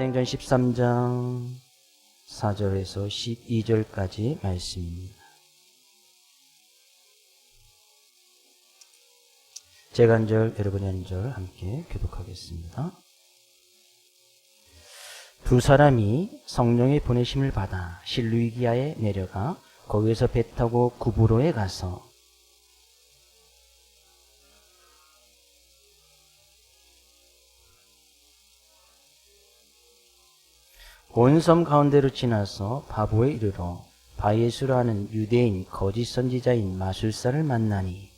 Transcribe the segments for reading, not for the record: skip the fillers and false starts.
사도행전 13장 4절에서 12절까지 말씀입니다. 제가 한 절, 여러분이 한 절 함께 교독하겠습니다. 두 사람이 성령의 보내심을 받아 실루기아에 내려가 거기에서 배 타고 구브로에 가서 온 섬 가운데로 지나서 바보에 이르러 바예수라 하는 유대인 거짓 선지자인 마술사를 만나니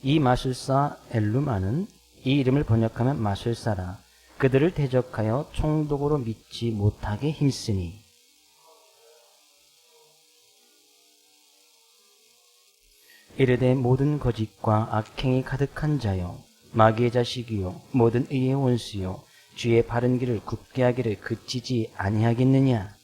이 마술사 엘루마는 이 이름을 번역하면 마술사라 그들을 대적하여 총독으로 믿지 못하게 힘쓰니 이르되 모든 거짓과 악행이 가득한 자요 마귀의 자식이요 모든 의의 원수요 주의 바른 길을 굽게 하기를 그치지 아니하겠느냐.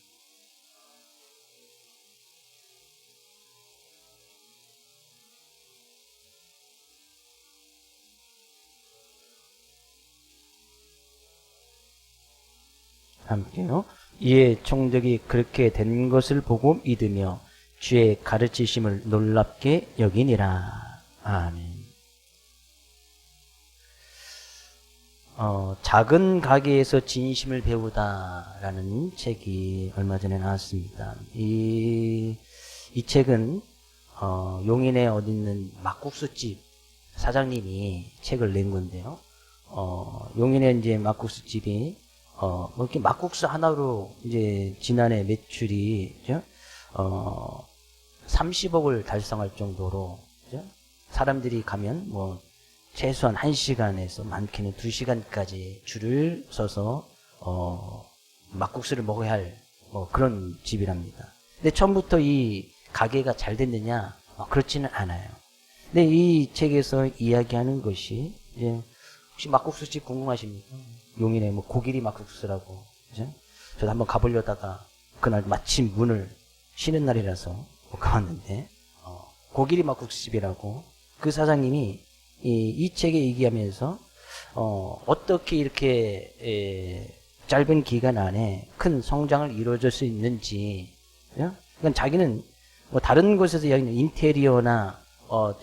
함께요. 이에 총독이 그렇게 된 것을 보고 믿으며 주의 가르치심을 놀랍게 여기니라. 아멘. 작은 가게에서 진심을 배우다라는 책이 얼마 전에 나왔습니다. 이 책은 용인에 어디 있는 막국수집 사장님이 책을 낸 건데요. 용인에 이제 막국수집이 뭐 이렇게 막국수 하나로 이제 지난해 매출이 30억을 달성할 정도로 그죠? 사람들이 가면 뭐 최소한 1시간에서 많게는 2시간까지 줄을 서서 막국수를 먹어야 할 뭐 그런 집이랍니다. 근데 처음부터 이 가게가 잘 됐느냐? 그렇지는 않아요. 근데 이 책에서 이야기하는 것이 이제 혹시 막국수집 궁금하십니까? 용인에 뭐 고기리 막국수라고 그죠? 저도 한번 가보려다가 그날 마침 문을 쉬는 날이라서 가봤는데 고기리 막국수집이라고 그 사장님이 이 책에 얘기하면서 어떻게 이렇게 짧은 기간 안에 큰 성장을 이루어질 수 있는지 그러니까 자기는 뭐 다른 곳에서 이야기하는 인테리어나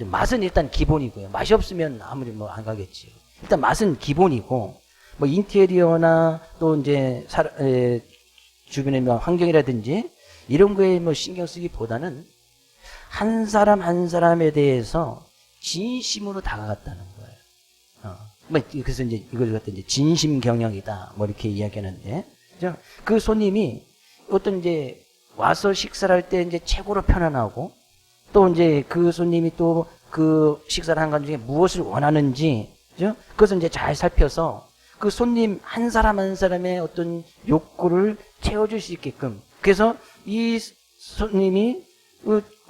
맛은 일단 기본이고요. 맛이 없으면 아무리 뭐 안 가겠지요. 일단 맛은 기본이고 뭐 인테리어나 또 이제 주변의 뭐 환경이라든지 이런 거에 뭐 신경 쓰기보다는 한 사람 한 사람에 대해서 진심으로 다가갔다는 거예요. 그래서 이제 이걸 갖다 이제 진심 경영이다 뭐 이렇게 이야기하는데 그 손님이 어떤 이제 와서 식사를 할 때 이제 최고로 편안하고 또 이제 그 손님이 또 그 식사를 한 간 중에 무엇을 원하는지 그것을 이제 잘 살펴서 그 손님 한 사람 한 사람의 어떤 욕구를 채워줄 수 있게끔 그래서 이 손님이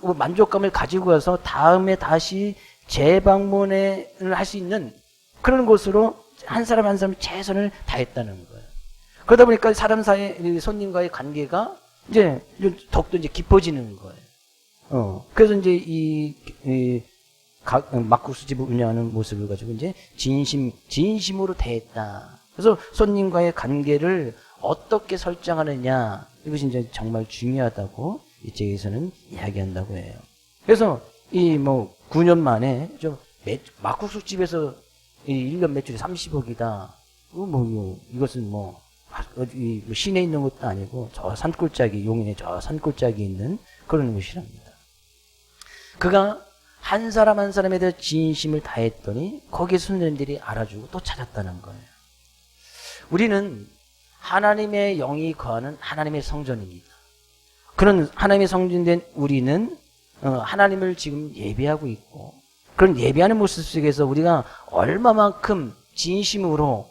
만족감을 가지고 와서 다음에 다시 재방문을 할 수 있는 그런 곳으로 한 사람 한 사람이 최선을 다했다는 거예요. 그러다 보니까 사람 사이 손님과의 관계가 이제 더욱더 이제 깊어지는 거예요. 그래서 이제 이 막국수집을 운영하는 모습을 가지고 이제 진심으로 대했다. 그래서 손님과의 관계를 어떻게 설정하느냐 이것이 이제 정말 중요하다고 이 책에서는 이야기한다고 해요. 그래서 이 뭐 9년 만에 막국수집에서 1년 매출이 30억이다. 이것은 뭐 어디 시내에 있는 것도 아니고 저 산골짜기 용인에 저 산골짜기에 있는 그런 곳이랍니다. 그가 한 사람 한 사람에 대해 진심을 다했더니 거기에 손님들이 알아주고 또 찾았다는 거예요. 우리는 하나님의 영이 거하는 하나님의 성전입니다. 그런 하나님의 성전된 우리는 하나님을 지금 예배하고 있고 그런 예배하는 모습 속에서 우리가 얼마만큼 진심으로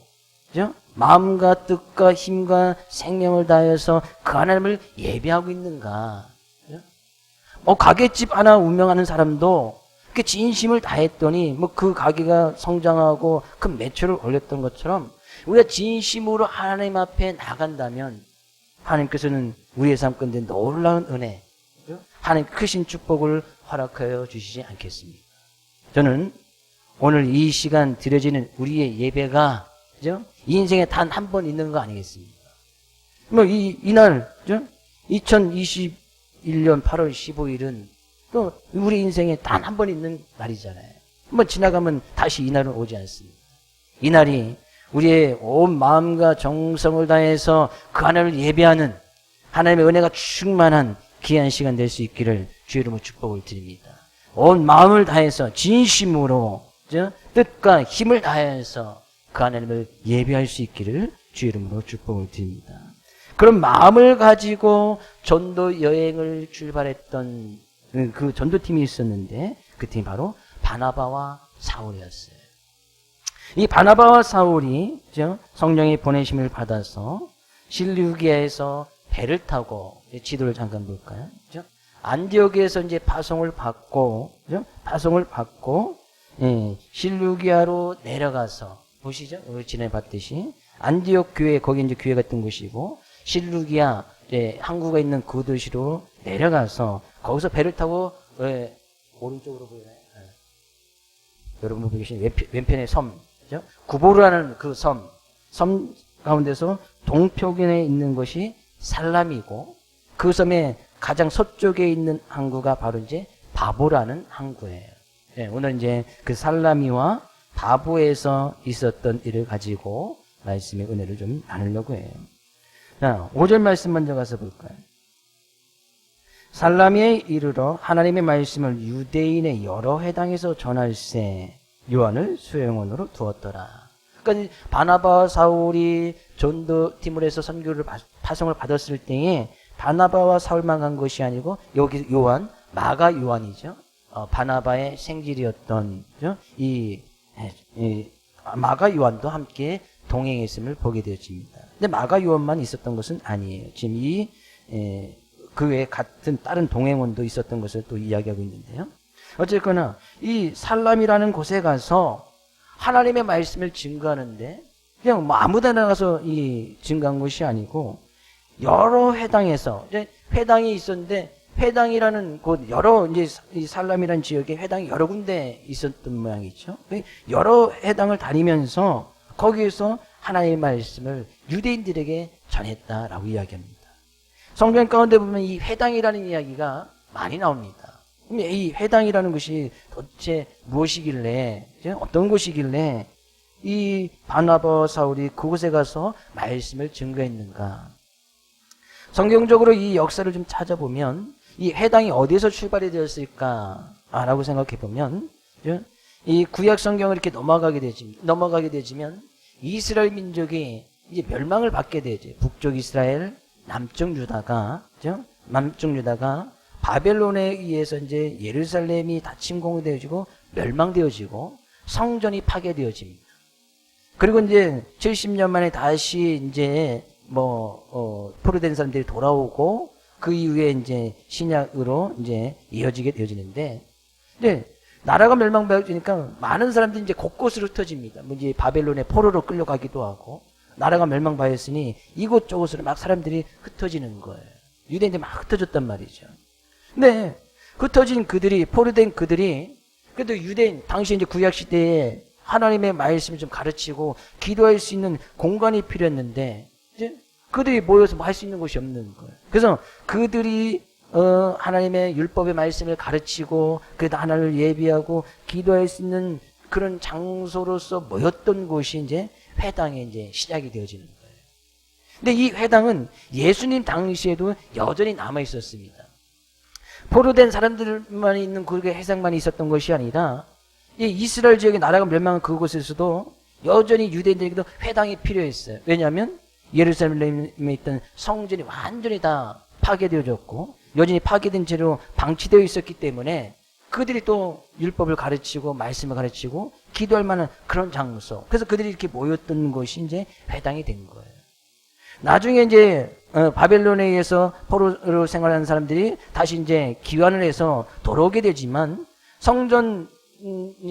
그죠? 마음과 뜻과 힘과 생명을 다해서 그 하나님을 예배하고 있는가. 그죠? 가게집 하나 운영하는 사람도 그 진심을 다했더니 뭐 그 가게가 성장하고 큰 매출을 올렸던 것처럼 우리가 진심으로 하나님 앞에 나간다면 하나님께서는 우리의 삶 가운데 놀라운 은혜 하나님 크신 축복을 허락하여 주시지 않겠습니까? 저는 오늘 이 시간 드려지는 우리의 예배가, 그죠? 이 인생에 단 한 번 있는 거 아니겠습니까? 뭐, 이날, 그죠? 2021년 8월 15일은 또 우리 인생에 단 한 번 있는 날이잖아요. 한번 지나가면 다시 이날은 오지 않습니다. 이날이 우리의 온 마음과 정성을 다해서 그 하나님을 예배하는 하나님의 은혜가 충만한 귀한 시간 될 수 있기를 주의 이름으로 축복을 드립니다. 온 마음을 다해서 진심으로 뜻과 힘을 다해서 그 하나님을 예배할 수 있기를 주의 이름으로 축복을 드립니다. 그런 마음을 가지고 전도 여행을 출발했던 그 전도팀이 있었는데 그 팀이 바로 바나바와 사울이었어요. 이 바나바와 사울이 성령의 보내심을 받아서 실루기아에서 배를 타고, 지도를 잠깐 볼까요? 안디옥에서 이제 파송을 받고, 실루기아로 내려가서, 보시죠? 지난해 봤듯이. 안디옥 교회, 거기 이제 교회 같은 곳이고, 실루기아, 항구가 있는 그 도시로 내려가서, 거기서 배를 타고, 오른쪽으로 보이나요? 여러분 보고 계신 왼편의 섬, 구보르라는 그 섬 가운데서 동표견에 있는 것이 살람이고, 그 섬의 가장 서쪽에 있는 항구가 바로 이제 바보라는 항구예요. 오늘 이제 그 살라미와 바보에서 있었던 일을 가지고 말씀의 은혜를 좀 나누려고 해요. 자, 5절 말씀 먼저 가서 볼까요? 살라미에 이르러 하나님의 말씀을 유대인의 여러 회당에서 전할세 요한을 수용원으로 두었더라. 그러니까 바나바와 사울이 전도팀을 해서 선교를 파송을 받았을 때에 바나바와 사울만 간 것이 아니고 여기 요한, 마가 요한이죠. 바나바의 생질이었던 이 마가 요한도 함께 동행했음을 보게 되어집니다. 근데 마가 요한만 있었던 것은 아니에요. 지금 그 외에 같은 다른 동행원도 있었던 것을 또 이야기하고 있는데요. 어쨌거나 이 살람이라는 곳에 가서 하나님의 말씀을 증거하는데 그냥 뭐 아무데나 가서 증거한 것이 아니고 여러 회당에서 회당이 있었는데 회당이라는 곳 여러 이제 이 살람이라는 지역에 회당이 여러 군데 있었던 모양이죠. 여러 회당을 다니면서 거기에서 하나님의 말씀을 유대인들에게 전했다라고 이야기합니다. 성경 가운데 보면 이 회당이라는 이야기가 많이 나옵니다. 이 회당이라는 것이 도대체 무엇이길래, 어떤 곳이길래 이 바나바와 사울이 그곳에 가서 말씀을 증거했는가? 성경적으로 이 역사를 좀 찾아보면 이 회당이 어디에서 출발이 되었을까라고 생각해 보면 이 구약 성경을 이렇게 넘어가게 되지면 이스라엘 민족이 이제 멸망을 받게 되죠. 북쪽 이스라엘, 남쪽 유다가 바벨론에 의해서 이제 예루살렘이 다 침공되어지고 멸망되어지고 성전이 파괴되어집니다. 그리고 이제 70년 만에 다시 이제 포로된 사람들이 돌아오고 그 이후에 이제 신약으로 이제 이어지게 되어지는데, 이제 나라가 멸망받으니까 많은 사람들이 이제 곳곳으로 흩어집니다. 이제 바벨론의 포로로 끌려가기도 하고, 나라가 멸망받았으니 이곳저곳으로 막 사람들이 흩어지는 거예요. 유대인들이 막 흩어졌단 말이죠. 근데 흩어진 그들이, 포로된 그들이, 그래도 유대인, 당시 이제 구약시대에 하나님의 말씀을 좀 가르치고 기도할 수 있는 공간이 필요했는데, 이제 그들이 모여서 할 수 있는 곳이 없는 거예요. 그래서 그들이 하나님의 율법의 말씀을 가르치고 그래도 하나님을 예비하고 기도할 수 있는 그런 장소로서 모였던 곳이 이제 회당에 이제 시작이 되어지는 거예요. 근데 이 회당은 예수님 당시에도 여전히 남아 있었습니다. 포로된 사람들만 있는 그 회당만 있었던 것이 아니라 이 이스라엘 지역의 나라가 멸망한 그곳에서도 여전히 유대인들에게도 회당이 필요했어요. 왜냐하면 예루살렘에 있던 성전이 완전히 다 파괴되어졌고 여전히 파괴된 채로 방치되어 있었기 때문에 그들이 또 율법을 가르치고 말씀을 가르치고 기도할 만한 그런 장소, 그래서 그들이 이렇게 모였던 곳이 이제 회당이 된 거예요. 나중에 이제 바벨론에 의해서 포로로 생활하는 사람들이 다시 이제 귀환을 해서 돌아오게 되지만 성전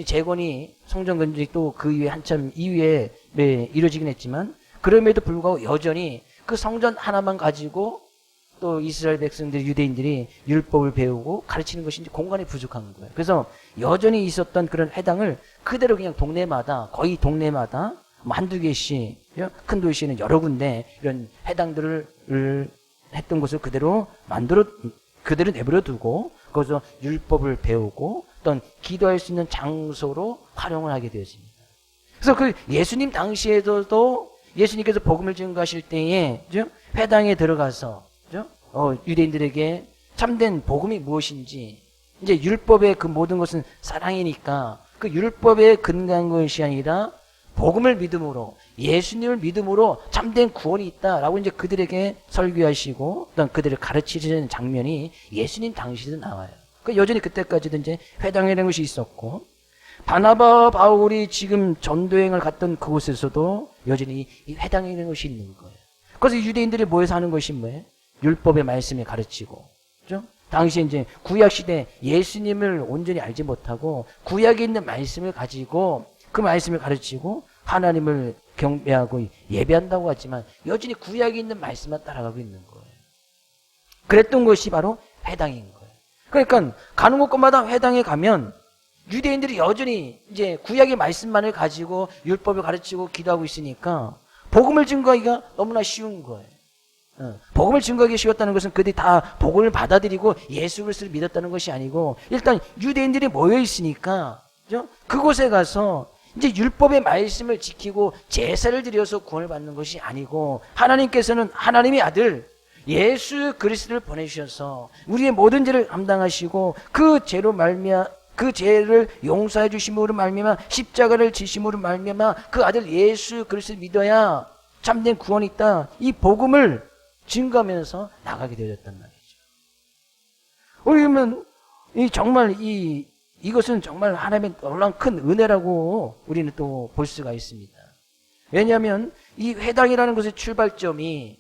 재건이 성전 건축이 또 그 이후에 한참 이후에 이루어지긴 했지만 그럼에도 불구하고 여전히 그 성전 하나만 가지고 또 이스라엘 백성들, 유대인들이 율법을 배우고 가르치는 것이 이제 공간이 부족한 거예요. 그래서 여전히 있었던 그런 회당을 그대로 그냥 동네마다, 거의 동네마다 뭐 한두 개씩, 큰 도시에는 여러 군데 이런 회당들을 했던 곳을 그대로 그대로 내버려 두고 거기서 율법을 배우고 어떤 기도할 수 있는 장소로 활용을 하게 되었습니다. 그래서 그 예수님 당시에도 예수님께서 복음을 증거하실 때에 회당에 들어가서 유대인들에게 참된 복음이 무엇인지, 이제 율법의 그 모든 것은 사랑이니까 그 율법에 근거한 것이 아니라 복음을 믿음으로, 예수님을 믿음으로 참된 구원이 있다라고 이제 그들에게 설교하시고 어떤 그들을 가르치시는 장면이 예수님 당시에도 나와요. 여전히 그때까지도 이제 회당이라는 것이 있었고, 바나바와 바울이 지금 전도행을 갔던 그곳에서도 여전히 이 회당이라는 것이 있는 거예요. 그래서 유대인들이 모여서 하는 것이 뭐예요? 율법의 말씀을 가르치고, 그죠? 당시 이제 구약 시대 예수님을 온전히 알지 못하고 구약에 있는 말씀을 가지고 그 말씀을 가르치고 하나님을 경배하고 예배한다고 하지만 여전히 구약에 있는 말씀만 따라가고 있는 거예요. 그랬던 것이 바로 회당인 거예요. 그러니까 가는 곳마다 회당에 가면 유대인들이 여전히 이제 구약의 말씀만을 가지고 율법을 가르치고 기도하고 있으니까 복음을 증거하기가 너무나 쉬운 거예요. 복음을 증거하기 쉬웠다는 것은 그들이 다 복음을 받아들이고 예수 그리스도를 믿었다는 것이 아니고, 일단 유대인들이 모여 있으니까 그곳에 가서 이제 율법의 말씀을 지키고 제사를 드려서 구원을 받는 것이 아니고, 하나님께서는 하나님의 아들 예수 그리스도를 보내주셔서 우리의 모든 죄를 감당하시고 그 죄를 용서해 주심으로 말미암아 십자가를 지심으로 말미암아 그 아들 예수 그리스도를 믿어야 참된 구원이 있다, 이 복음을 증거하면서 나가게 되었단 말이죠. 그러면 정말 이것은 정말 하나님의 놀라운 큰 은혜라고 우리는 또 볼 수가 있습니다. 왜냐하면 이 회당이라는 것의 출발점이,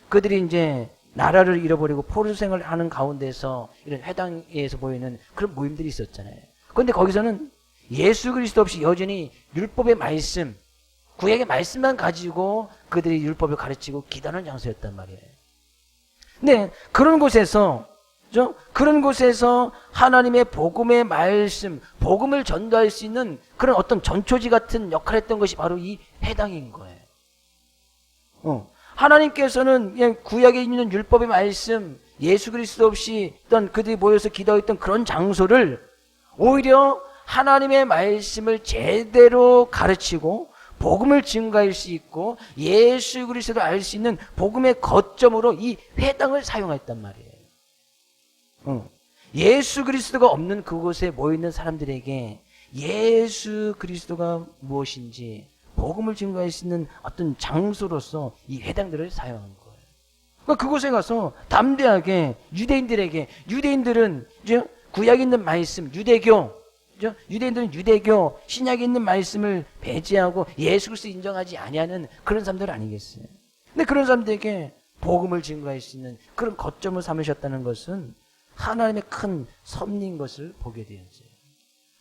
그들이 이제 나라를 잃어버리고 포로생활을 하는 가운데서 이런 회당에서 보이는 그런 모임들이 있었잖아요. 그런데 거기서는 예수 그리스도 없이 여전히 율법의 말씀, 구약의 말씀만 가지고 그들이 율법을 가르치고 기도하는 장소였단 말이에요. 근데 그런 곳에서 하나님의 복음의 말씀, 복음을 전도할 수 있는 그런 어떤 전초지 같은 역할을 했던 것이 바로 이 회당인 거예요. 하나님께서는 그냥 구약에 있는 율법의 말씀, 예수 그리스도 없이 있던 그들이 모여서 기도했던 그런 장소를 오히려 하나님의 말씀을 제대로 가르치고 복음을 증거할 수 있고 예수 그리스도를 알 수 있는 복음의 거점으로 이 회당을 사용했단 말이에요. 예수 그리스도가 없는 그곳에 모여있는 사람들에게 예수 그리스도가 무엇인지 복음을 증거할 수 있는 어떤 장소로서 이 회당들을 사용한 거예요. 그러니까 그곳에 가서 담대하게 유대인들은 이제 구약에 있는 말씀, 유대인들은 유대교, 신약에 있는 말씀을 배제하고 예수 그리스도 인정하지 아니하는 그런 사람들 아니겠어요? 근데 그런 사람들에게 복음을 증거할 수 있는 그런 거점을 삼으셨다는 것은 하나님의 큰 섭리인 것을 보게 되었어요.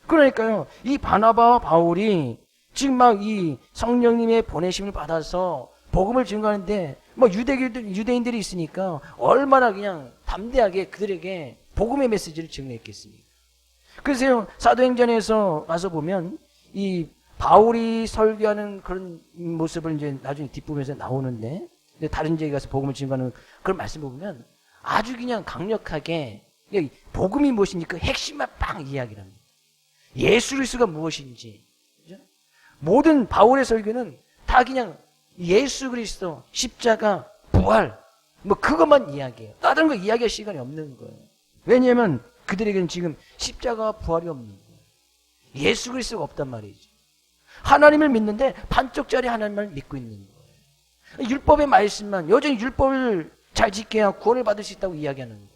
그러니까요, 이 바나바와 바울이 지금 막 이 성령님의 보내심을 받아서 복음을 증거하는데 뭐 유대인들이 있으니까 얼마나 그냥 담대하게 그들에게 복음의 메시지를 증거했겠습니까? 그래서 사도행전에서 와서 보면 이 바울이 설교하는 그런 모습을 이제 나중에 뒷부분에서 나오는데, 다른 지역에 가서 복음을 증거하는 그런 말씀을 보면 아주 그냥 강력하게 복음이 무엇인지 그 핵심만 빵 이야기를 합니다. 예수 그리스도가 무엇인지. 그죠? 모든 바울의 설교는 다 그냥 예수 그리스도, 십자가, 부활, 뭐 그것만 이야기해요. 다른 거 이야기할 시간이 없는 거예요. 왜냐하면 그들에게는 지금 십자가와 부활이 없는 거예요. 예수 그리스도가 없단 말이죠. 하나님을 믿는데 반쪽짜리 하나님을 믿고 있는 거예요. 율법의 말씀만, 여전히 율법을 잘 지켜야 구원을 받을 수 있다고 이야기하는 거예요.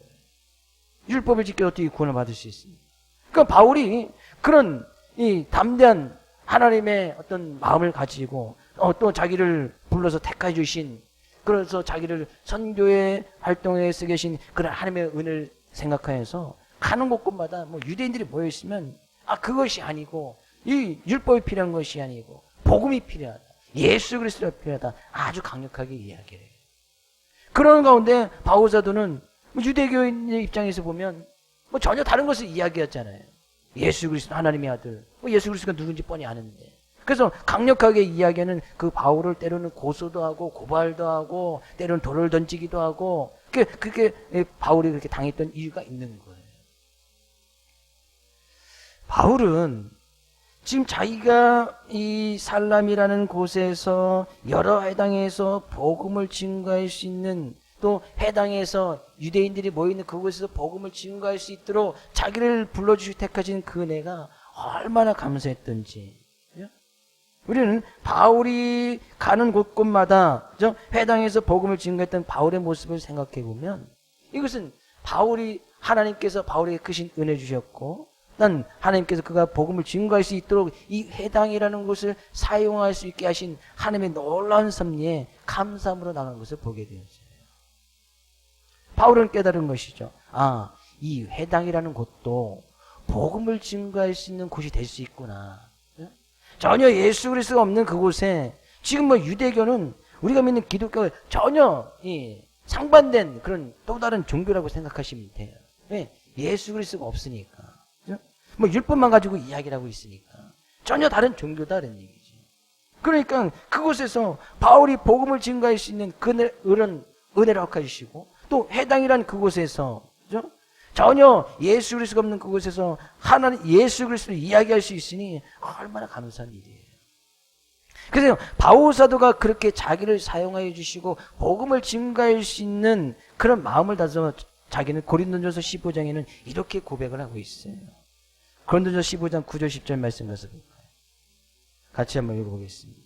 율법을 지켜 어떻게 구원을 받을 수 있습니까? 그러니까 바울이 그런 이 담대한 하나님의 어떤 마음을 가지고 또 자기를 불러서 택해 주신, 그래서 자기를 선교의 활동에 쓰게 하신 그런 하나님의 은혜를 생각하여서 가는 곳곳마다 뭐 유대인들이 모여 있으면 그것이 아니고 이 율법이 필요한 것이 아니고 복음이 필요하다, 예수 그리스도가 필요하다, 아주 강력하게 이야기를 해요. 그런 가운데 바울사도는 유대교인의 입장에서 보면 뭐 전혀 다른 것을 이야기했잖아요. 예수 그리스도 하나님의 아들. 뭐 예수 그리스도가 누군지 뻔히 아는데. 그래서 강력하게 이야기하는 그 바울을 때로는 고소도 하고 고발도 하고 때로는 돌을 던지기도 하고 그게 바울이 그렇게 당했던 이유가 있는 거예요. 바울은 지금 자기가 이 살람이라는 곳에서 여러 해당에서 복음을 증거할 수 있는 또 해당에서 유대인들이 모이는 그곳에서 복음을 증거할 수 있도록 자기를 불러주시고 택하신 그 은혜가 얼마나 감사했던지. 우리는 바울이 가는 곳곳마다 회당에서 복음을 증거했던 바울의 모습을 생각해 보면 이것은 바울이 하나님께서 바울에게 크신 은혜 주셨고 난 하나님께서 그가 복음을 증거할 수 있도록 이 회당이라는 곳을 사용할 수 있게 하신 하나님의 놀라운 섭리에 감사함으로 나간 것을 보게 되었어요. 바울은 깨달은 것이죠. 아, 이 회당이라는 곳도 복음을 증거할 수 있는 곳이 될 수 있구나. 전혀 예수 그리스도가 없는 그곳에 지금 뭐 유대교는 우리가 믿는 기독교가 전혀 상반된 그런 또 다른 종교라고 생각하시면 돼요. 왜? 예수 그리스도가 없으니까. 뭐 율법만 가지고 이야기를 하고 있으니까. 전혀 다른 종교다라는 얘기지. 그러니까 그곳에서 바울이 복음을 증거할 수 있는 그런 은혜를 허락하시고 또 해당이란 그곳에서 전혀 예수 그리스도가 없는 그곳에서 하나님 예수 그리스도를 이야기할 수 있으니 얼마나 감사한 일이에요. 그래서 바울 사도가 그렇게 자기를 사용하여 주시고 복음을 증거할 수 있는 그런 마음을 다져서 자기는 고린도전서 15장에는 이렇게 고백을 하고 있어요. 고린도전서 15장 9절 10절 말씀 가서 볼까요? 같이 한번 읽어보겠습니다.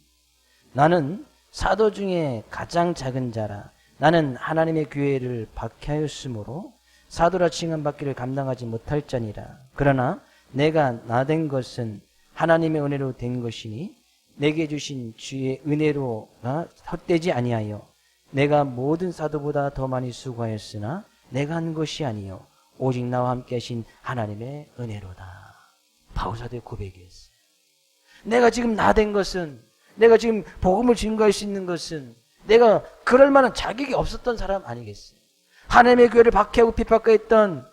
나는 사도 중에 가장 작은 자라. 나는 하나님의 교회를 박해하였으므로 사도라 칭함받기를 감당하지 못할 자니라. 그러나 내가 나된 것은 하나님의 은혜로 된 것이니 내게 주신 주의 은혜로가 헛되지 아니하여 내가 모든 사도보다 더 많이 수고하였으나 내가 한 것이 아니요 오직 나와 함께 하신 하나님의 은혜로다. 바울사도의 고백이었어요. 내가 지금 나된 것은 내가 지금 복음을 증거할 수 있는 것은 내가 그럴 만한 자격이 없었던 사람 아니겠어요. 하나님의 교회를 박해하고 핍박했던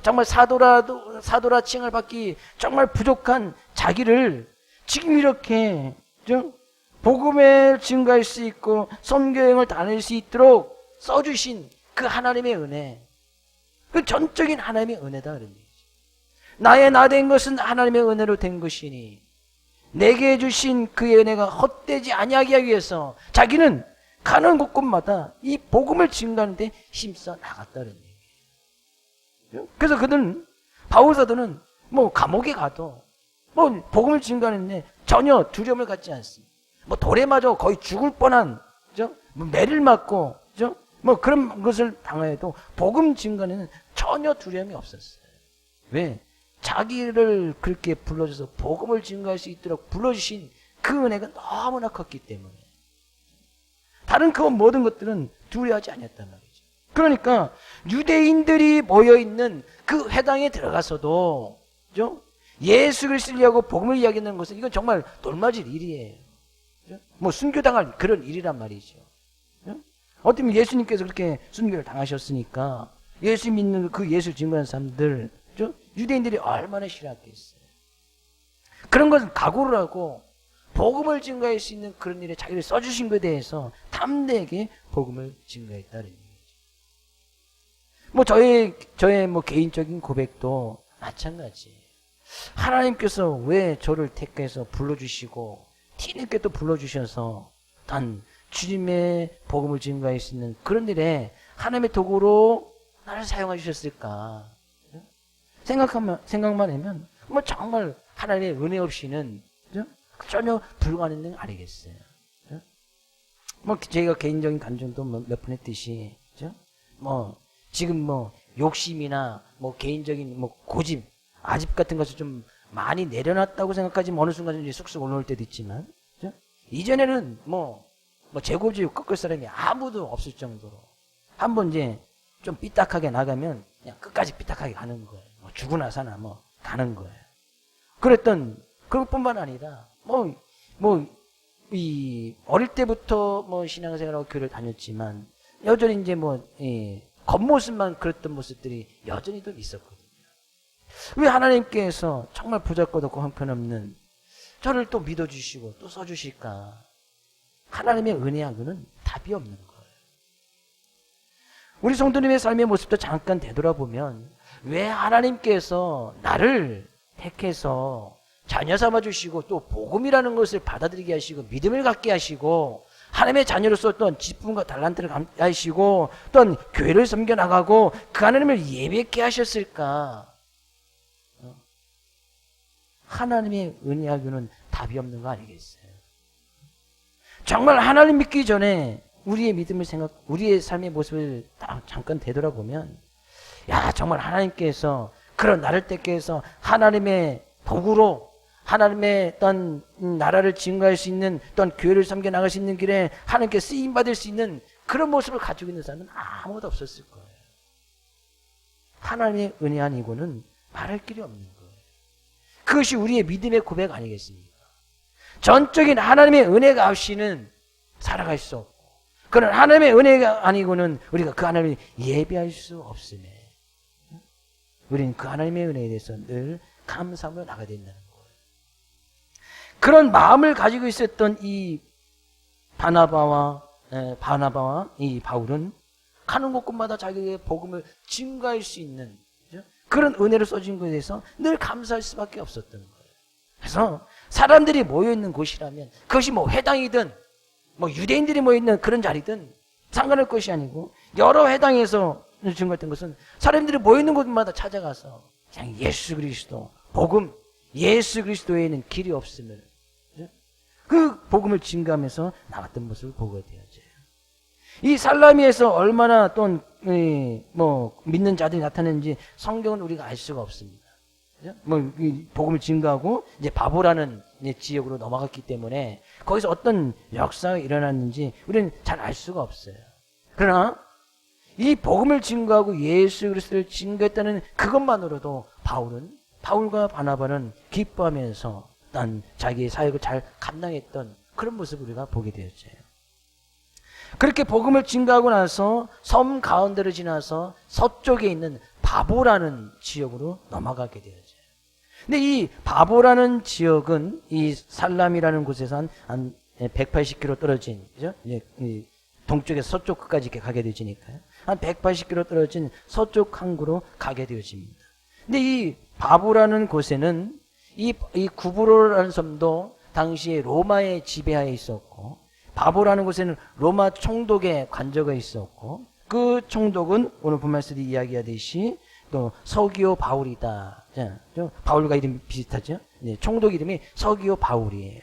정말 사도라 칭을 받기 정말 부족한 자기를 지금 이렇게 복음을 증거할 수 있고 선교행을 다닐 수 있도록 써주신 그 하나님의 은혜, 그 전적인 하나님의 은혜다 그런 얘기죠. 나의 나된 것은 하나님의 은혜로 된 것이니 내게 주신 그의 은혜가 헛되지 아니하기 위해서 자기는 가는 곳곳마다 이 복음을 증거하는데 힘써 나갔다는 얘기예요. 그래서 그들은 바울 사도는 뭐 감옥에 가도 뭐 복음을 증거하는데 전혀 두려움을 갖지 않습니다. 뭐 돌에 맞아 거의 죽을 뻔한 뭐 매를 맞고 뭐 그런 것을 당해도 복음 증거는 전혀 두려움이 없었어요. 왜? 자기를 그렇게 불러줘서 복음을 증거할 수 있도록 불러주신 그 은혜가 너무나 컸기 때문에 다른 그 모든 것들은 두려워하지 않았단 말이죠. 그러니까 유대인들이 모여있는 그 회당에 들어가서도 예수 그리스도를 이야기하고 복음을 이야기하는 것은 이건 정말 돌맞을 일이에요. 뭐 순교당할 그런 일이란 말이죠. 어떻게 예수님께서 그렇게 순교를 당하셨으니까 예수 믿는 그 예수를 증거하는 사람들 유대인들이 얼마나 싫어했겠어요. 그런 것은 각오를 하고 복음을 증거할 수 있는 그런 일에 자기를 써주신 것에 대해서 담대하게 복음을 증거했다는 얘기죠. 뭐 저의 뭐 개인적인 고백도 마찬가지예요. 하나님께서 왜 저를 택해서 불러주시고 뒤늦게 또 불러주셔서 단 주님의 복음을 증거할 수 있는 그런 일에 하나님의 도구로 나를 사용해 주셨을까? 생각만 하면 뭐 정말 하나님의 은혜 없이는 전혀 불가능한 일 아니겠어요. 뭐 제가 개인적인 감정도 몇 번 했듯이 뭐 지금 뭐 욕심이나 뭐 개인적인 뭐 고집 아집 같은 것을 좀 많이 내려놨다고 생각하지만 어느 순간 이제 쑥쑥 올라올 때도 있지만 이전에는 뭐 제고지고 꺾을 사람이 아무도 없을 정도로 한번 이제 좀 삐딱하게 나가면 그냥 끝까지 삐딱하게 가는 거예요. 뭐 죽으나 사나 뭐 가는 거예요. 그랬던 그것뿐만 아니라 이 어릴 때부터 뭐 신앙생활하고 교회를 다녔지만 여전히 이제 겉모습만 그랬던 모습들이 여전히 또 있었거든요. 왜 하나님께서 정말 보잘것없고 형편없는 저를 또 믿어주시고 또 써주실까? 하나님의 은혜하고는 답이 없는 거예요. 우리 성도님의 삶의 모습도 잠깐 되돌아보면 왜 하나님께서 나를 택해서 자녀 삼아주시고 또 복음이라는 것을 받아들이게 하시고 믿음을 갖게 하시고 하나님의 자녀로서 어떤 기쁨과 달란트를 하시고 어떤 교회를 섬겨나가고 그 하나님을 예배케 하셨을까? 하나님의 은혜하고는 답이 없는 거 아니겠어요? 정말 하나님 믿기 전에 우리의 믿음을 우리의 삶의 모습을 잠깐 되돌아보면 야, 정말 하나님께서 그런 나를 택해 해서 하나님의 도구로 하나님의 어떤 나라를 증거할 수 있는 어떤 교회를 섬겨 나갈 수 있는 길에 하나님께 쓰임 받을 수 있는 그런 모습을 가지고 있는 사람은 아무도 없었을 거예요. 하나님의 은혜 아니고는 말할 길이 없는 거예요. 그것이 우리의 믿음의 고백 아니겠습니까? 전적인 하나님의 은혜가 없이는 살아갈 수 없고 그런 하나님의 은혜가 아니고는 우리가 그 하나님을 예배할 수 없으며 우리는 그 하나님의 은혜에 대해서 늘 감사하며 나가야 된다는 거예요. 그런 마음을 가지고 있었던 이 바나바와 이 바울은 가는 곳곳마다 자기의 복음을 증거할 수 있는 그런 은혜를 써준 것에 대해서 늘 감사할 수밖에 없었던 거예요. 그래서 사람들이 모여있는 곳이라면 그것이 회당이든 유대인들이 모여있는 그런 자리든 상관할 것이 아니고 여러 회당에서 증거했던 것은 사람들이 모여있는 곳마다 찾아가서 그냥 예수 그리스도 복음 예수 그리스도에는 길이 없음을 그 복음을 증거하면서 나왔던 모습을 보게 되어져요. 이 살라미에서 얼마나 또 믿는 자들이 나타났는지 성경은 우리가 알 수가 없습니다. 이 복음을 증거하고 이제 바보라는 지역으로 넘어갔기 때문에 거기서 어떤 역사가 일어났는지 우리는 잘 알 수가 없어요. 그러나 이 복음을 증거하고 예수 그리스도를 증거했다는 그것만으로도 바울과 바나바는 기뻐하면서 난 자기의 사역을 잘 감당했던 그런 모습을 우리가 보게 되었어요. 그렇게 복음을 증거하고 나서 섬 가운데를 지나서 서쪽에 있는 바보라는 지역으로 넘어가게 되었어요. 근데 이 바보라는 지역은 이 살람이라는 곳에서 한 180km 떨어진, 그죠? 동쪽에서 서쪽 끝까지 이렇게 가게 되지니까요. 한 180km 떨어진 서쪽 항구로 가게 되어집니다. 근데 이 바보라는 곳에는 이 구브로라는 섬도 당시에 로마의 지배하에 있었고, 바보라는 곳에는 로마 총독의 관저가 있었고, 그 총독은 오늘 본 말씀이 이야기하듯이 또 서기오 바울이다. 바울과 이름이 비슷하죠? 네, 총독 이름이 서기오 바울이에요.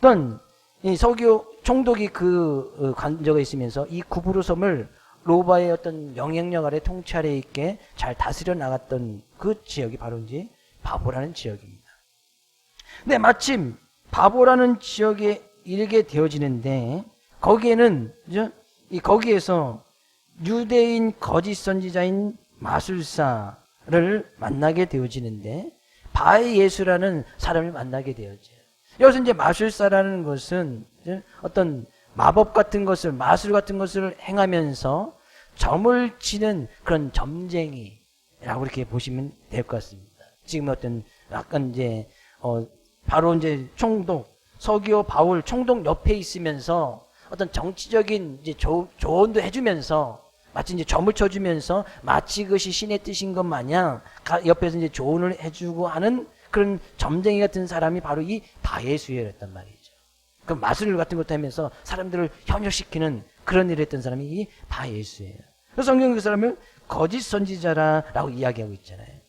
또한 이 서기오 총독이 그 관저가 있으면서 이 구브로 섬을 로마의 어떤 영향력 아래 통치 아래 있게 잘 다스려 나갔던 그 지역이 바로 이제 바보라는 지역입니다. 근데 마침 바보라는 지역에 이르게 되어지는데 거기에는 거기에서 유대인 거짓 선지자인 마술사를 만나게 되어지는데 바의 예수라는 사람을 만나게 되어져요. 여기서 이제 마술사라는 것은 어떤 마법 같은 것을 마술 같은 것을 행하면서 점을 치는 그런 점쟁이라고 이렇게 보시면 될 것 같습니다. 지금 어떤 약간 이제 바로 이제 총독 서기오 바울 총독 옆에 있으면서 어떤 정치적인 이제 조언도 해주면서 마치 이제 점을 쳐주면서 마치 그것이 신의 뜻인 것 마냥 옆에서 이제 조언을 해주고 하는 그런 점쟁이 같은 사람이 바로 이 바예수였단 말이죠. 그 마술 같은 것도 하면서 사람들을 현혹시키는 그런 일을 했던 사람이 이 바예수예요. 그래서 성경은 그 사람을 거짓 선지자라고 이야기하고 있잖아요.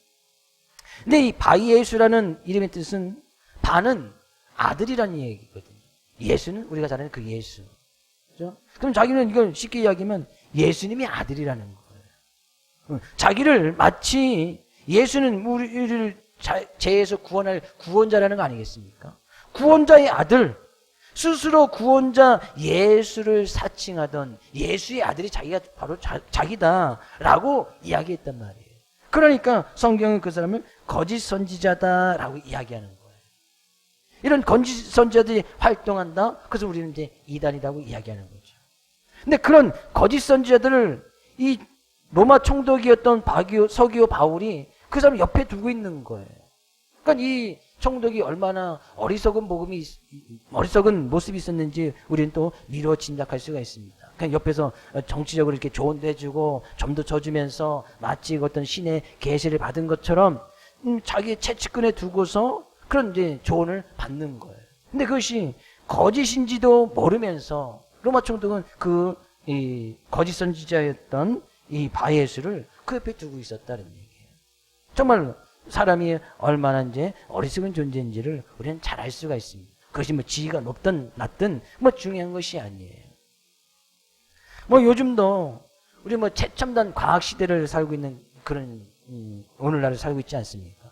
근데 이 바예수라는 이름의 뜻은 바는 아들이라는 얘기거든요. 예수는 우리가 잘 아는 그 예수. 그렇죠? 그럼 자기는 이걸 쉽게 이야기하면 예수님이 아들이라는 거예요. 자기를 마치 예수는 우리를 죄에서 구원할 구원자라는 거 아니겠습니까? 구원자의 아들, 스스로 구원자 예수를 사칭하던 예수의 아들이 자기가 바로 자기다라고 이야기했단 말이에요. 그러니까 성경은 그 사람을 거짓 선지자다라고 이야기하는 거예요. 이런 거짓 선지자들이 활동한다. 그래서 우리는 이제 이단이라고 이야기하는 거죠. 근데 그런 거짓 선지자들을 이 로마 총독이었던 서기오 바울이 그 사람 옆에 두고 있는 거예요. 그러니까 이 총독이 얼마나 어리석은 모습이 있었는지 우리는 또 미루어 짐작할 수가 있습니다. 그냥 옆에서 정치적으로 이렇게 조언도 해주고 점도 쳐주면서 마치 어떤 신의 계시를 받은 것처럼 자기의 채찍근에 두고서 그런 이제 조언을 받는 거예요. 근데 그것이 거짓인지도 모르면서 로마 총독은 이 거짓 선지자였던 이 바예수를 그 옆에 두고 있었다는 얘기예요. 정말 사람이 얼마나 이제 어리석은 존재인지를 우리는 잘 알 수가 있습니다. 그것이 뭐 지위가 높든 낮든 뭐 중요한 것이 아니에요. 뭐 요즘도 우리 뭐 최첨단 과학 시대를 살고 있는 그런 오늘날을 살고 있지 않습니까?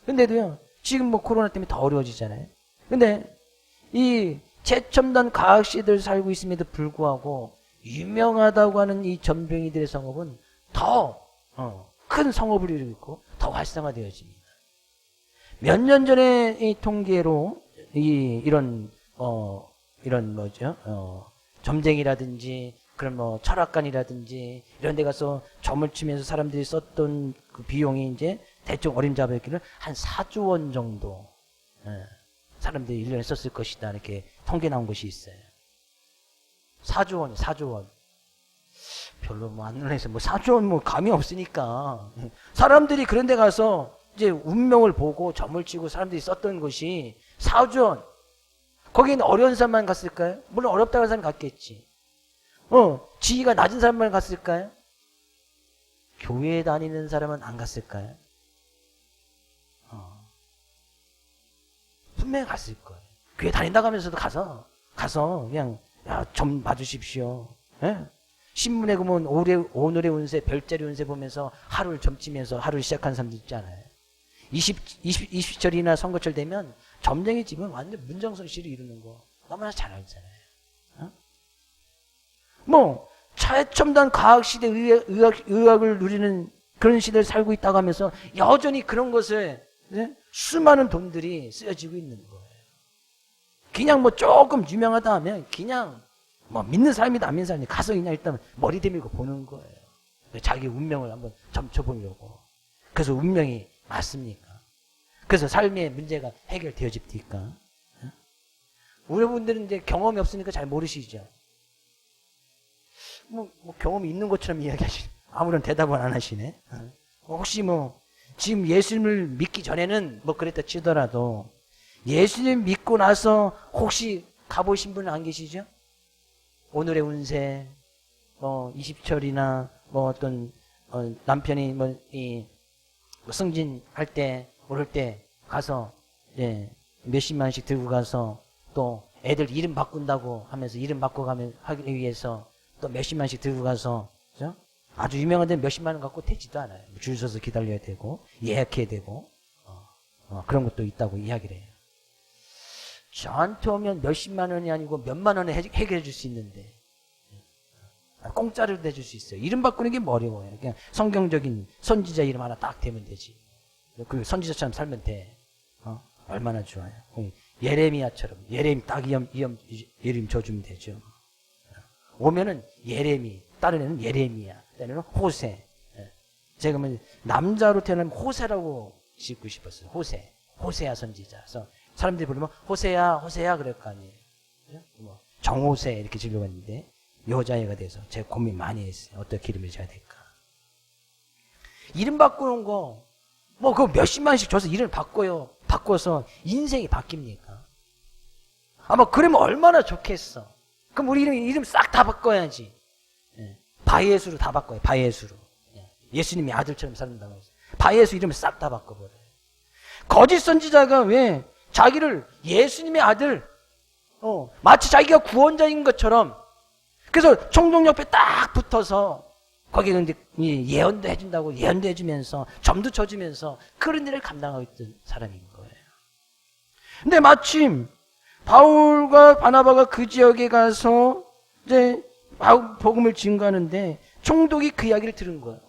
근데도요 지금 뭐 코로나 때문에 더 어려워지잖아요. 근데 이 최첨단 과학 시대를 살고 있음에도 불구하고 유명하다고 하는 이 전병이들의 성업은 더 큰 성업을 이루고 있고 더 활성화되어집니다. 몇 년 전에 이 통계로 이런 뭐죠? 점쟁이라든지 그런 뭐 철학관이라든지 이런 데 가서 점을 치면서 사람들이 썼던 그 비용이 이제 대충 어림잡았기를 한 4조 원 정도 사람들이 1년에 썼을 것이다 이렇게 통계 나온 것이 있어요. 4조 원, 4조 원. 별로 뭐 안 놀라서 뭐 4조 원 뭐 감이 없으니까 사람들이 그런 데 가서 이제 운명을 보고 점을 치고 사람들이 썼던 것이 4조 원. 거기는 어려운 사람만 갔을까요? 물론 어렵다고 하는 사람이 갔겠지. 지위가 낮은 사람만 갔을까요? 교회에 다니는 사람은 안 갔을까요? 분명히 갔을 거예요. 교회 다닌다고 하면서도 가서 그냥 점 봐주십시오. 예? 신문에 보면 오늘의 운세, 별자리 운세 보면서 하루를 점치면서 하루를 시작하는 사람도 있잖아요. 20절이나 선거철 되면 점쟁이 집은 완전 문정성시를 이루는 거 너무나 잘 알잖아요. 뭐 최첨단 과학시대 의학을 누리는 그런 시대를 살고 있다고 하면서 여전히 그런 것에 수많은 돈들이 쓰여지고 있는 거예요. 그냥 뭐 조금 유명하다 하면 그냥 뭐 믿는 사람이다 안 믿는 사람이 가서 그냥 일단 머리 대밀고 보는 거예요. 자기 운명을 한번 점쳐보려고. 그래서 운명이 맞습니까? 그래서 삶의 문제가 해결되어집니까? 우리 분들은 이제 경험이 없으니까 잘 모르시죠. 뭐 경험이 있는 것처럼 이야기하시네. 아무런 대답을 안 하시네. 혹시 뭐 지금 예수님을 믿기 전에는 뭐 그랬다 치더라도 예수님 믿고 나서 혹시 가보신 분은 안 계시죠? 오늘의 운세, 20철이나 뭐 어떤 남편이 뭐 승진할 때 오를 때 가서 몇십만 원씩 들고 가서 또 애들 이름 바꾼다고 하면서 이름 바꿔가면 하기 위해서 또 몇십만 원씩 들고 가서 그죠? 아주 유명한 데는 몇십만 원 갖고 되지도 않아요. 줄 서서 기다려야 되고 예약해야 되고 그런 것도 있다고 이야기를 해요. 저한테 오면 몇십만 원이 아니고 몇만 원에 해결해 줄 수 있는데 공짜로 내줄 수 있어요. 이름 바꾸는 게 뭐 어려워요. 그냥 성경적인 선지자 이름 하나 딱 대면 되지. 그 선지자처럼 살면 돼. 얼마나 좋아요. 예레미야처럼 예레미 딱 이름 줘주면 되죠. 오면은 예레미, 다른 애는 예레미야, 다른 애는 호세. 제가 뭐 남자로 태어나면 호세라고 짓고 싶었어요. 호세야 선지자. 그래서 사람들이 부르면 호세야 그럴 거 아니에요. 뭐 정호세 이렇게 지려고 했는데 여자애가 돼서 제가 고민 많이 했어요. 어떻게 이름을 줘야 될까. 이름 바꾸는 거 뭐 그거 몇십만씩 줘서 이름을 바꿔서 인생이 바뀝니까? 아마 그러면 얼마나 좋겠어. 그럼 우리 이름 싹 다 바꿔야지. 바예수로 다 바꿔요. 바예수로. 예수님이 아들처럼 산다고 해서 바예수 이름을 싹 다 바꿔버려요. 거짓 선지자가 왜 자기를 예수님의 아들 마치 자기가 구원자인 것처럼 그래서 총독 옆에 딱 붙어서 거기 이제 예언도 해준다고 예언도 해주면서 점도 쳐주면서 그런 일을 감당하고 있던 사람인 거예요. 근데 마침 바울과 바나바가 그 지역에 가서 이제 복음을 증거하는데 총독이 그 이야기를 들은 거예요.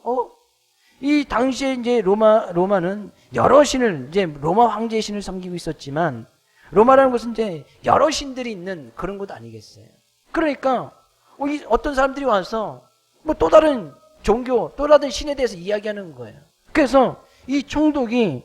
이 당시에 이제 로마는 여러 신을 이제 로마 황제의 신을 섬기고 있었지만 로마라는 것은 이제 여러 신들이 있는 그런 곳 아니겠어요. 그러니까 어떤 사람들이 와서 뭐 또 다른 종교, 또 다른 신에 대해서 이야기하는 거예요. 그래서 이 총독이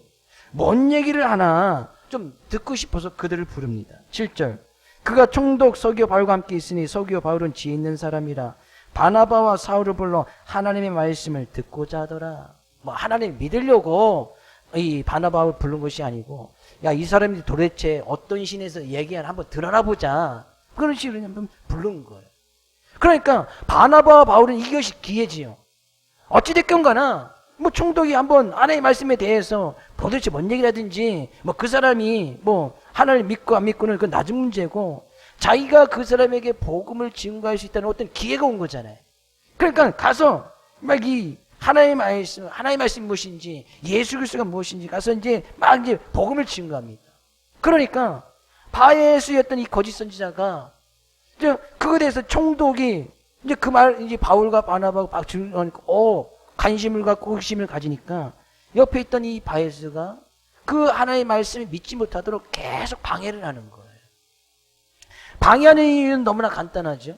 뭔 얘기를 하나 좀 듣고 싶어서 그들을 부릅니다. 7절. 그가 총독 서기오 바울과 함께 있으니 서기오 바울은 지혜 있는 사람이라 바나바와 사울을 불러 하나님의 말씀을 듣고자 하더라. 뭐 하나님 믿으려고 이 바나바를 부른 것이 아니고, 야, 이 사람이 도대체 어떤 신에서 얘기하나 한번 들어나 보자. 그런 식으로 한번 부른 거예요. 그러니까 바나바와 바울은 이것이 기회지요. 어찌됐건 가나 뭐 총독이 한번 하나님의 말씀에 대해서 도대체 뭔 얘기를 하든지, 뭐 그 사람이 뭐 하나님 믿고 안 믿고는 그건 낮은 문제고, 자기가 그 사람에게 복음을 증거할 수 있다는 어떤 기회가 온 거잖아요. 그러니까 가서 막 이 하나님의 말씀이 무엇인지, 예수 그리스도가 무엇인지 가서 이제 막 이제 복음을 증거합니다. 그러니까 바예수였던 이 거짓 선지자가 이제 그거에 대해서 총독이 이제 그 말 이제 바울과 바나바가 막 증언하니까 관심을 갖고 호기심을 가지니까 옆에 있던 이 바예수가 그 하나님의 말씀을 믿지 못하도록 계속 방해를 하는 거예요. 방해하는 이유는 너무나 간단하죠.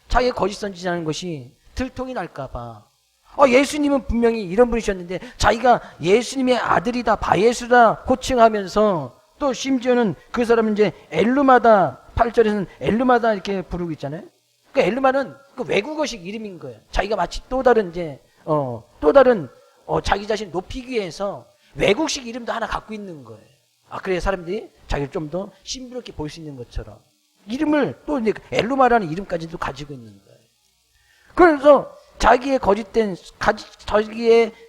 자기가 거짓 선지자라는 것이 들통이 날까봐. 예수님은 분명히 이런 분이셨는데 자기가 예수님의 아들이다, 바예수다 호칭하면서, 또 심지어는 그 사람은 이제 엘루마다, 8절에서는 엘루마다 이렇게 부르고 있잖아요. 그 엘루마는 그 외국어식 이름인 거예요. 자기가 마치 또 다른 이제 자기 자신을 높이기 위해서 외국식 이름도 하나 갖고 있는 거예요. 그래야 사람들이 자기를 좀 더 신비롭게 볼 수 있는 것처럼 이름을 또 이제 엘루마라는 이름까지도 가지고 있는 거예요. 그래서 자기의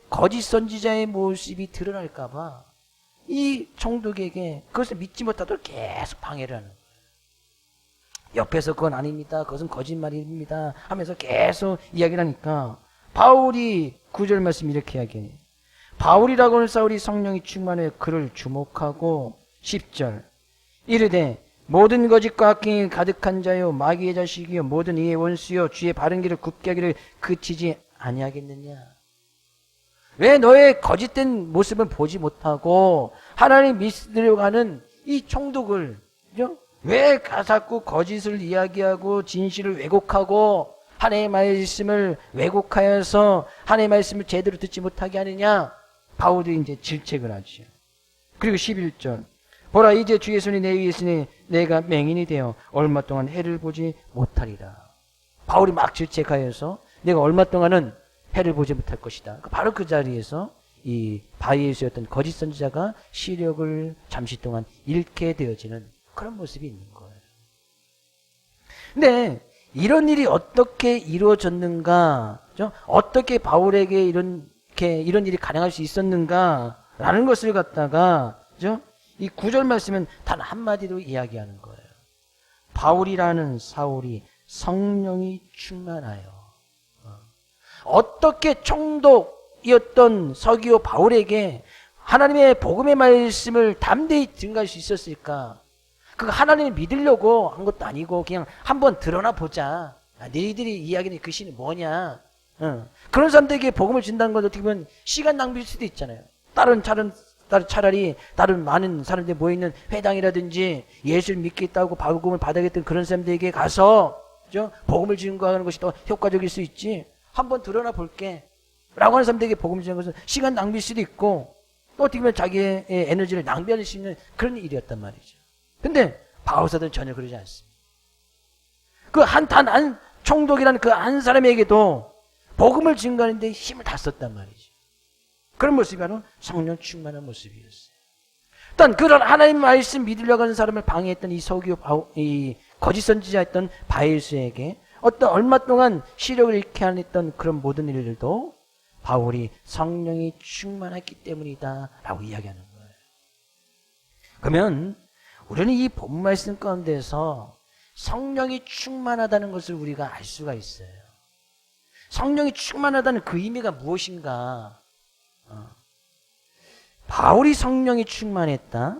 거짓 선지자의 모습이 드러날까봐 이 총독에게 그것을 믿지 못하도록 계속 방해를 하는 거예요. 옆에서 그건 아닙니다, 그것은 거짓말입니다 하면서 계속 이야기를 하니까 바울이 9절 말씀 이렇게 이야기해요. 바울이라고 하는 사울이 성령이 충만해 그를 주목하고 10절. 이르되 모든 거짓과 악행이 가득한 자요 마귀의 자식이요 모든 이의 원수요 주의 바른 길을 굽게 하기를 그치지 아니하겠느냐. 왜 너의 거짓된 모습을 보지 못하고 하나님 믿으려고 하는 이 총독을, 그죠? 왜 자꾸 거짓을 이야기하고 진실을 왜곡하고 하나님의 말씀을 왜곡하여서 하나님의 말씀을 제대로 듣지 못하게 하느냐. 바울이 이제 질책을 하죠. 그리고 11절. 보라 이제 주의 손이 내 위에 있으니 내가 맹인이 되어 얼마 동안 해를 보지 못하리라. 바울이 막 질책하여서 내가 얼마 동안은 해를 보지 못할 것이다. 바로 그 자리에서 이 바예수였던 거짓 선지자가 시력을 잠시 동안 잃게 되어지는 그런 모습이 있는 거예요. 근데 이런 일이 어떻게 이루어졌는가, 그죠? 어떻게 바울에게 이런 일이 가능할 수 있었는가라는 것을 갖다가, 그죠? 이 9절 말씀은 단 한마디로 이야기하는 거예요. 바울이라는 사울이 성령이 충만하여. 어떻게 총독이었던 서기오 바울에게 하나님의 복음의 말씀을 담대히 증거할 수 있었을까? 그 하나님을 믿으려고 한 것도 아니고 그냥 한번 드러나 보자. 너희들이 이야기하는 그 신이 뭐냐? 그런 사람들에게 복음을 준다는 건 어떻게 보면 시간 낭비일 수도 있잖아요. 차라리 다른 많은 사람들이 모여있는 회당이라든지 예수를 믿겠다고 복음을 받아야겠던 그런 사람들에게 가서, 그죠? 복음을 증거하는 것이 더 효과적일 수 있지. 한번 드러나 볼게 라고 하는 사람들에게 복음을 주는 것은 시간 낭비일 수도 있고, 또 어떻게 보면 자기의 에너지를 낭비할 수 있는 그런 일이었단 말이죠. 근데 바울사도는 전혀 그러지 않습니다. 그 한 총독이라는 그 한 사람에게도 복음을 증거하는데 힘을 다 썼단 말이죠. 그런 모습이 바로 성령 충만한 모습이었어요. 일단 그런 하나님 말씀 믿으려고 하는 사람을 방해했던 이 거짓 선지자였던 바예수에게 얼마 동안 시력을 잃게 하였던 그런 모든 일들도 바울이 성령이 충만했기 때문이다 라고 이야기하는 거예요. 그러면 우리는 이 본 말씀 가운데서 성령이 충만하다는 것을 우리가 알 수가 있어요. 성령이 충만하다는 그 의미가 무엇인가? 바울이 성령이 충만했다.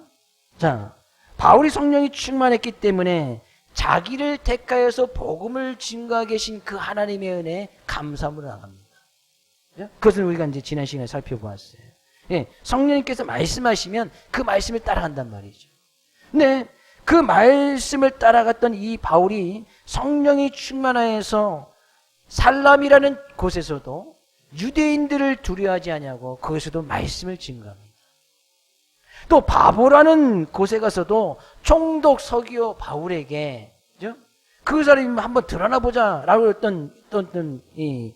자, 바울이 성령이 충만했기 때문에 자기를 택하여서 복음을 증거하게 계신 그 하나님의 은혜에 감사함으로 나갑니다. 그것을 우리가 이제 지난 시간에 살펴보았어요. 예, 성령님께서 말씀하시면 그 말씀을 따라간단 말이죠. 근데 그 말씀을 따라갔던 이 바울이 성령이 충만하여서 살람이라는 곳에서도 유대인들을 두려워하지 아니하고 거기서도 말씀을 증거합니다. 또 바보라는 곳에 가서도 총독 서기오 바울에게 그 사람이 한번 드러나 보자라고 어떤 이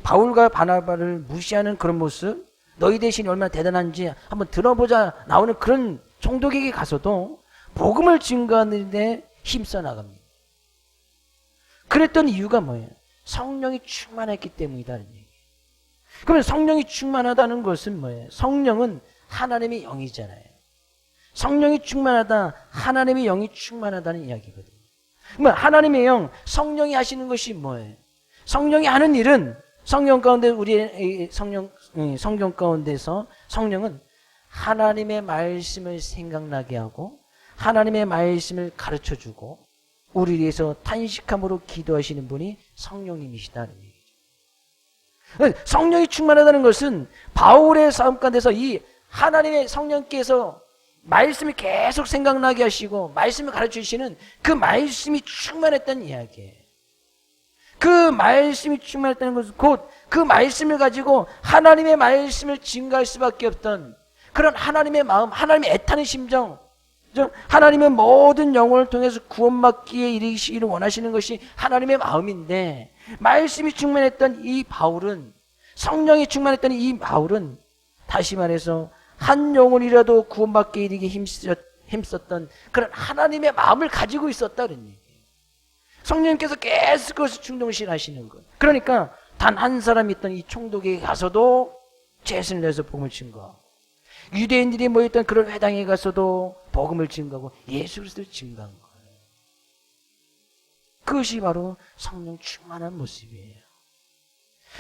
바울과 바나바를 무시하는 그런 모습, 너희 대신이 얼마나 대단한지 한번 들어보자 나오는 그런 총독에게 가서도 복음을 증거하는 데 힘써 나갑니다. 그랬던 이유가 뭐예요? 성령이 충만했기 때문이다는 얘기예요. 그러면 성령이 충만하다는 것은 뭐예요? 성령은 하나님의 영이잖아요. 성령이 충만하다, 하나님의 영이 충만하다는 이야기거든요. 그러면 하나님의 영, 성령이 하시는 것이 뭐예요? 성령이 하는 일은 성경 가운데 우리의 성경 가운데서 성령은 하나님의 말씀을 생각나게 하고 하나님의 말씀을 가르쳐주고 우리 위해서 탄식함으로 기도하시는 분이 성령님이시다는 얘기죠. 성령이 충만하다는 것은 바울의 삶 가운데서 이 하나님의 성령께서 말씀이 계속 생각나게 하시고 말씀을 가르쳐주시는 그 말씀이 충만했다는 이야기예요. 그 말씀이 충만했다는 것은 곧 그 말씀을 가지고 하나님의 말씀을 증거할 수밖에 없던 그런 하나님의 마음, 하나님의 애타는 심정, 하나님의 모든 영혼을 통해서 구원받기에 이르시기를 원하시는 것이 하나님의 마음인데, 말씀이 충만했던 이 바울은, 성령이 충만했던 이 바울은 다시 말해서 한 영혼이라도 구원받기에 이르게 힘썼던 그런 하나님의 마음을 가지고 있었다는 얘기예요. 성령님께서 계속 그것을 충동실하시는 것. 그러니까 단 한 사람이 있던 이 총독에게 가서도 죄를 내서 복음을 증거하고, 유대인들이 모였던 그런 회당에 가서도 복음을 증거하고 예수 그리스도를 증거한 거예요. 그것이 바로 성령 충만한 모습이에요.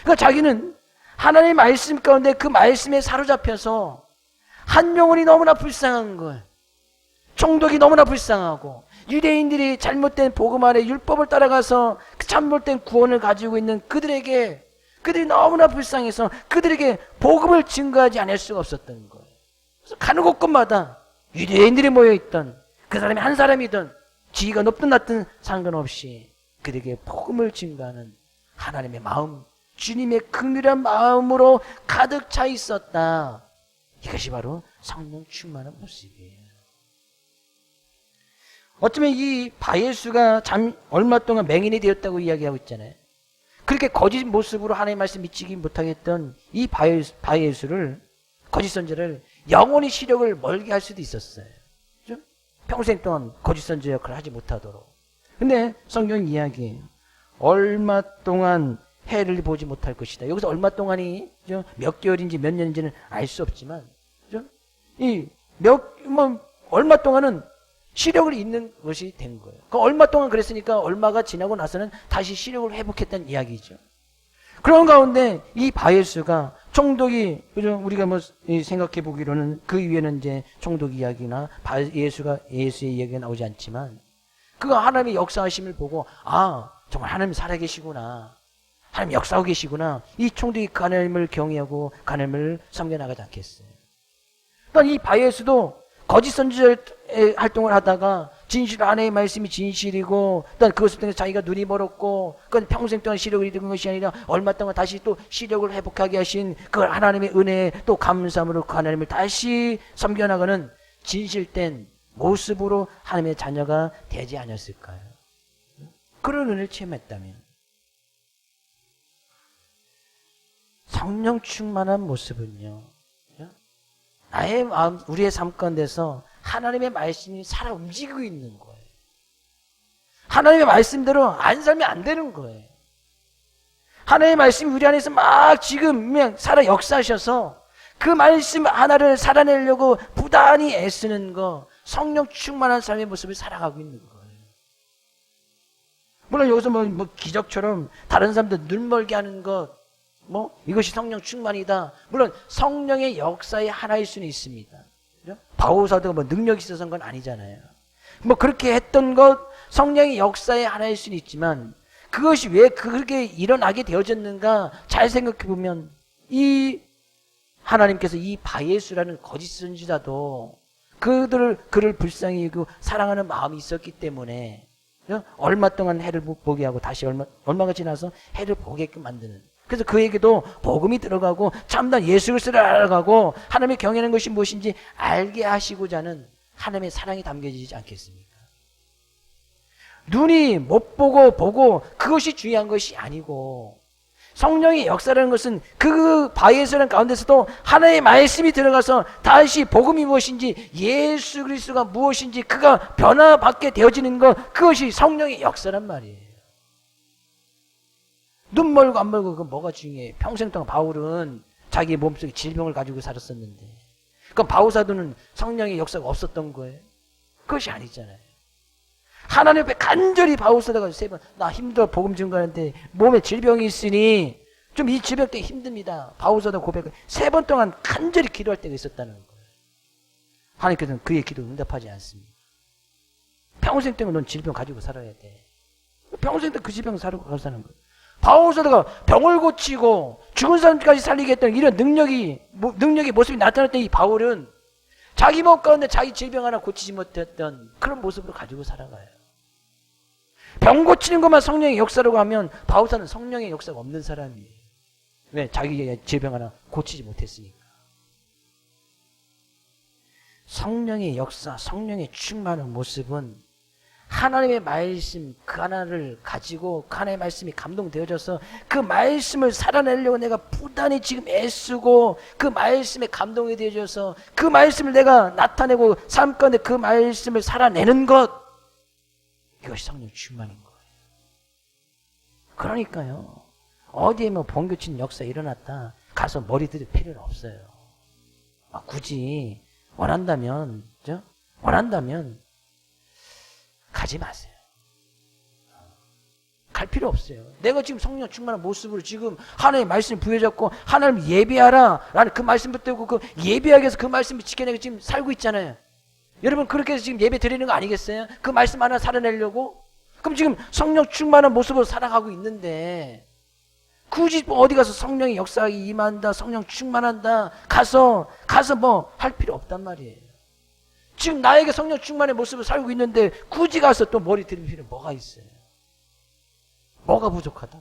그러니까 자기는 하나님의 말씀 가운데 그 말씀에 사로잡혀서 한 영혼이 너무나 불쌍한 거예요. 총독이 너무나 불쌍하고 유대인들이 잘못된 복음 아래 율법을 따라가서 그 잘못된 구원을 가지고 있는 그들이 너무나 불쌍해서 그들에게 복음을 증거하지 않을 수가 없었던 거예요. 그래서 가는 곳곳마다 유대인들이 모여있던 그 사람이 한 사람이든 지위가 높든 낮든 상관없이 그들에게 복음을 증거하는 하나님의 마음, 주님의 긍휼한 마음으로 가득 차 있었다. 이것이 바로 성령 충만한 모습이에요. 어쩌면 이 바예수가 얼마 동안 맹인이 되었다고 이야기하고 있잖아요. 그렇게 거짓 모습으로 하나님의 말씀 미치지 못하겠던 이 바예수를, 거짓 선지자를 영원히 시력을 멀게 할 수도 있었어요. 그렇죠? 평생 동안 거짓 선지자 역할을 하지 못하도록. 근데 성경 이야기예요. 얼마 동안 해를 보지 못할 것이다. 여기서 얼마 동안이 몇 개월인지 몇 년인지는 알 수 없지만, 그렇죠? 얼마 동안은 시력을 잃는 것이 된 거예요. 그 얼마 동안 그랬으니까 얼마가 지나고 나서는 다시 시력을 회복했다는 이야기죠. 그런 가운데 이 바예수가 총독이, 그죠? 우리가 생각해 보기로는 그 위에는 이제 총독 이야기나 예수의 이야기가 나오지 않지만, 그가 하나님의 역사하심을 보고, 아, 정말 하나님 살아계시구나. 하나님 역사하고 계시구나. 이 총독이 그 하나님을 경외하고 그 하나님을 섬겨나가지 않겠어요. 그러니까 이 바예수도 거짓 선지자 활동을 하다가 진실 안에의 말씀이 진실이고, 또 그것을 통해서 자기가 눈이 멀었고, 그건 평생 동안 시력을 잃은 것이 아니라 얼마 동안 다시 또 시력을 회복하게 하신 그 하나님의 은혜에 또 감사함으로 그 하나님을 다시 섬겨나가는 진실된 모습으로 하나님의 자녀가 되지 않았을까요? 그런 은혜를 체험했다면 성령 충만한 모습은요, 나의 마음, 우리의 삶 가운데서 하나님의 말씀이 살아 움직이고 있는 거예요. 하나님의 말씀대로 안 살면 안 되는 거예요. 하나님의 말씀이 우리 안에서 막 지금 그냥 살아 역사하셔서 그 말씀 하나를 살아내려고 부단히 애쓰는 거, 성령 충만한 삶의 모습을 살아가고 있는 거예요. 물론 여기서 기적처럼 다른 사람들 눈멀게 하는 것, 이것이 성령 충만이다. 물론 성령의 역사의 하나일 수는 있습니다. 그죠? 바오사도가 능력이 있어서인 건 아니잖아요. 그렇게 했던 것, 성령의 역사의 하나일 수는 있지만, 그것이 왜 그렇게 일어나게 되어졌는가 잘 생각해 보면, 이 하나님께서 이 바예수라는 거짓 선지자도 그를 불쌍히 여기고 사랑하는 마음이 있었기 때문에 얼마 동안 해를 못 보게 하고 다시 얼마가 지나서 해를 보게끔 만드는. 그래서 그에게도 복음이 들어가고 참된 예수 그리스도를 알아가고 하나님의 경외하는 것이 무엇인지 알게 하시고자 하는 하나님의 사랑이 담겨지지 않겠습니까? 눈이 못 보고 그것이 중요한 것이 아니고 성령의 역사라는 것은 그 바위에서는 가운데서도 하나님의 말씀이 들어가서 다시 복음이 무엇인지 예수 그리스도가 무엇인지 그가 변화받게 되어지는 것, 그것이 성령의 역사란 말이에요. 눈 멀고 안 멀고 그건 뭐가 중요해? 평생 동안 바울은 자기 몸속에 질병을 가지고 살았었는데 그럼 바울사도는 성령의 역사가 없었던 거예요? 그것이 아니잖아요. 하나님 앞에 간절히 바울사도가 3번 나 힘들어 복음 증거하는데 몸에 질병이 있으니 좀 이 질병 때문에 힘듭니다. 바울사도 고백을 3번 동안 간절히 기도할 때가 있었다는 거예요. 하나님께서는 그의 기도를 응답하지 않습니다. 평생 동안 넌 질병 가지고 살아야 돼. 평생 동안 그 질병 살고 사는 거예요. 바울사도가 병을 고치고 죽은 사람까지 살리게 했던 이런 능력의 모습이 나타날 때 이 바울은 자기 몸 가운데 자기 질병 하나 고치지 못했던 그런 모습으로 가지고 살아가요. 병 고치는 것만 성령의 역사라고 하면 바울사는 성령의 역사가 없는 사람이에요. 왜? 자기 질병 하나 고치지 못했으니까. 성령의 역사, 성령의 충만한 모습은 하나님의 말씀 그 하나를 가지고 그 하나님의 말씀이 감동되어져서 그 말씀을 살아내려고 내가 부단히 지금 애쓰고 그 말씀에 감동이 되어져서 그 말씀을 내가 나타내고 삶 가운데 그 말씀을 살아내는 것, 이것이 성령 충만인 거예요. 그러니까요, 어디에 뭐 번개치는 역사 일어났다 가서 머리 들일 필요는 없어요. 굳이 원한다면 가지 마세요. 갈 필요 없어요. 내가 지금 성령 충만한 모습으로 지금 하나님의 말씀을 부여잡고 하나님 예배하라 라는 그 말씀 붙들고 그 예배하기 위해서 그 말씀을 지켜내고 지금 살고 있잖아요. 여러분 그렇게 해서 지금 예배 드리는 거 아니겠어요? 그 말씀 하나 살아내려고? 그럼 지금 성령 충만한 모습으로 살아가고 있는데 굳이 뭐 어디 가서 성령의 역사가 임한다, 성령 충만한다 가서 뭐 할 필요 없단 말이에요. 지금 나에게 성령 충만의 모습을 살고 있는데 굳이 가서 또 머리 들일 필요는 뭐가 있어요? 뭐가 부족하다?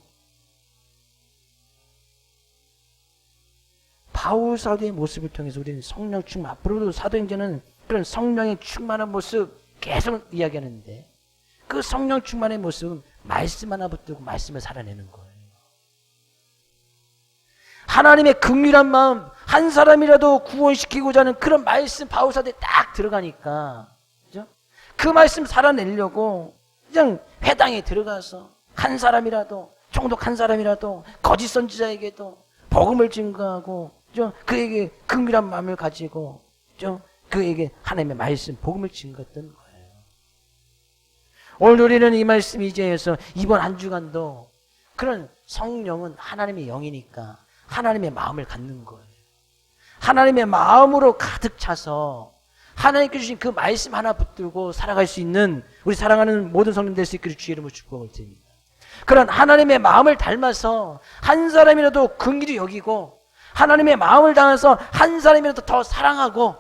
바울 사도의 모습을 통해서 우리는 성령 충만, 앞으로도 사도행전은 그런 성령의 충만한 모습 계속 이야기하는데 그 성령 충만의 모습은 말씀 하나 붙들고 말씀을 살아내는 거예요. 하나님의 긍휼한 마음, 한 사람이라도 구원시키고자 하는 그런 말씀 바울 사도에 딱 들어가니까, 그죠? 그 말씀 살아내려고 그냥 회당에 들어가서 한 사람이라도, 총독 한 사람이라도 거짓 선지자에게도 복음을 증거하고, 그죠? 그에게 긍휼한 마음을 가지고, 그죠? 그에게 하나님의 말씀, 복음을 증거했던 거예요. 오늘 우리는 이 말씀 이제에서 이번 한 주간도 그런 성령은 하나님의 영이니까 하나님의 마음을 갖는 거예요. 하나님의 마음으로 가득 차서 하나님께 주신 그 말씀 하나 붙들고 살아갈 수 있는 우리 사랑하는 모든 성령 될 수 있기를 주의 이름으로 축복을 드립니다. 그런 하나님의 마음을 닮아서 한 사람이라도 긍휼히 여기고 하나님의 마음을 담아서 한 사람이라도 더 사랑하고,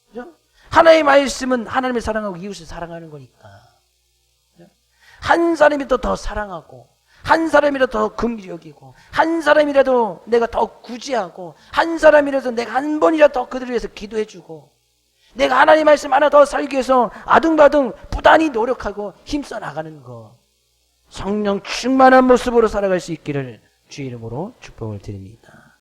그죠? 하나님의 말씀은 하나님을 사랑하고 이웃을 사랑하는 거니까, 그죠? 한 사람이라도 더 사랑하고 한 사람이라도 더 긍휼히 여기고 한 사람이라도 내가 더 구제하고 한 사람이라도 내가 한 번이라도 더 그들을 위해서 기도해주고 내가 하나님의 말씀 하나 더 살기 위해서 아둥바둥 부단히 노력하고 힘써 나가는 것, 성령 충만한 모습으로 살아갈 수 있기를 주의 이름으로 축복을 드립니다.